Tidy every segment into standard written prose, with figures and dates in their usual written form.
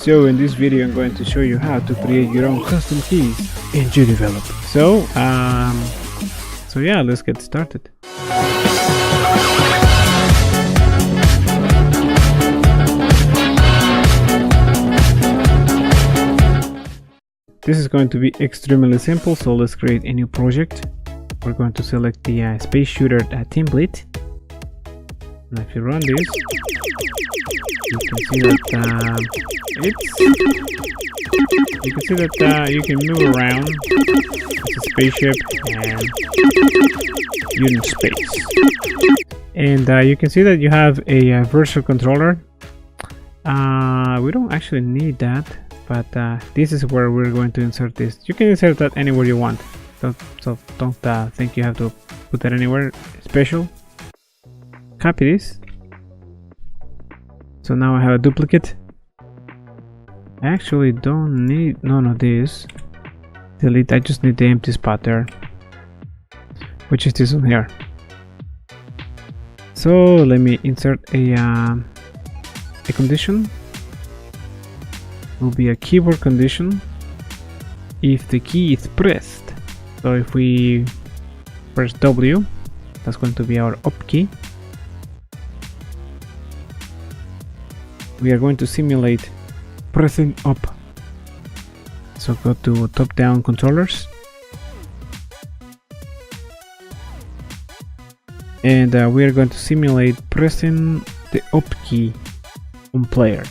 So in this video I'm going to show you how to create your own custom keys in Gdevelop. So yeah, let's get started. This is going to be extremely simple, so let's create a new project. We're going to select the space shooter template. And if you run this, you can see that you can move around. It's a spaceship and you're in space. And you can see that you have a virtual controller. We don't actually need that, but this is where we're going to insert this. You can insert that anywhere you want, so don't think you have to put that anywhere special. Copy this. So now I have a duplicate. I actually don't need none of this. Delete. I just need the empty spot there, which is this one here. So let me insert a condition. Will be a keyboard condition if the key is pressed. So if we press W, that's going to be our up key. We are going to simulate pressing up. So go to top down controllers, and we are going to simulate pressing the up key on player.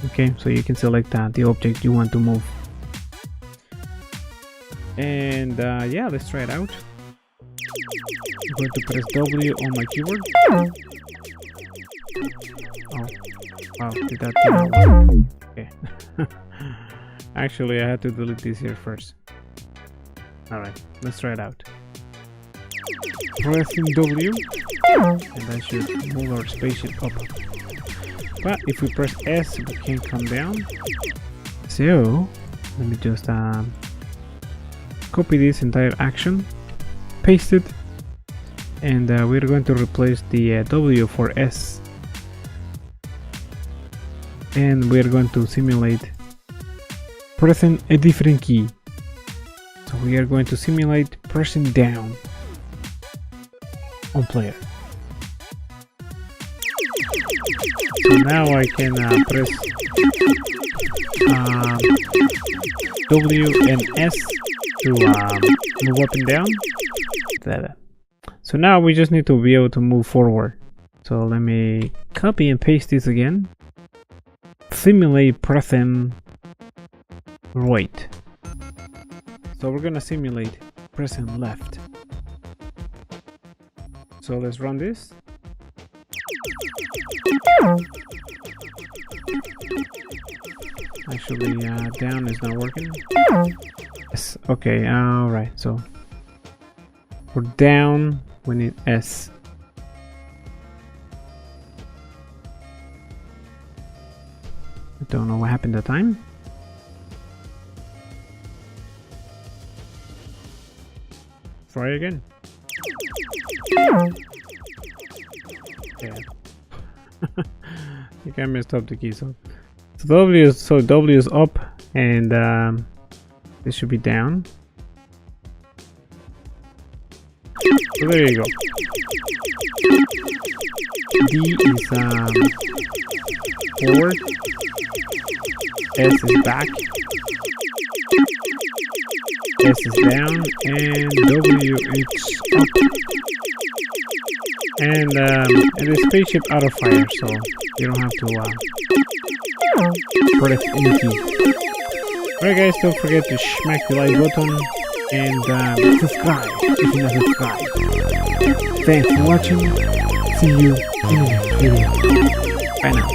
Okay, so you can select the object you want to move. And yeah, let's try it out. I'm going to press W on my keyboard. Oh, did that okay. Actually, I had to delete this here first. Alright, let's try it out. Pressing W, and that should move our spaceship up. But if we press S, we can come down. So let me just copy this entire action, paste it, and we're going to replace the W for S. And we're going to simulate pressing a different key. So we are going to simulate pressing down on player. So now I can press W and S to move up and down. So now we just need to be able to move forward. So let me copy and paste this again. Simulate pressing right. So we're gonna simulate pressing left. So let's run this. Actually, down is not working. Yes, okay, alright, so for down we need S. I don't know what happened that time. Try again. Yeah. I think I messed up the key. So W is up, and this should be down. So there you go. D is forward. S is back. S is down, and W is up. And the spaceship out of fire, so you don't have to press any key. Alright guys, don't forget to smack the like button and subscribe if you're not subscribed. Thanks for watching. See you in the next video. Bye now.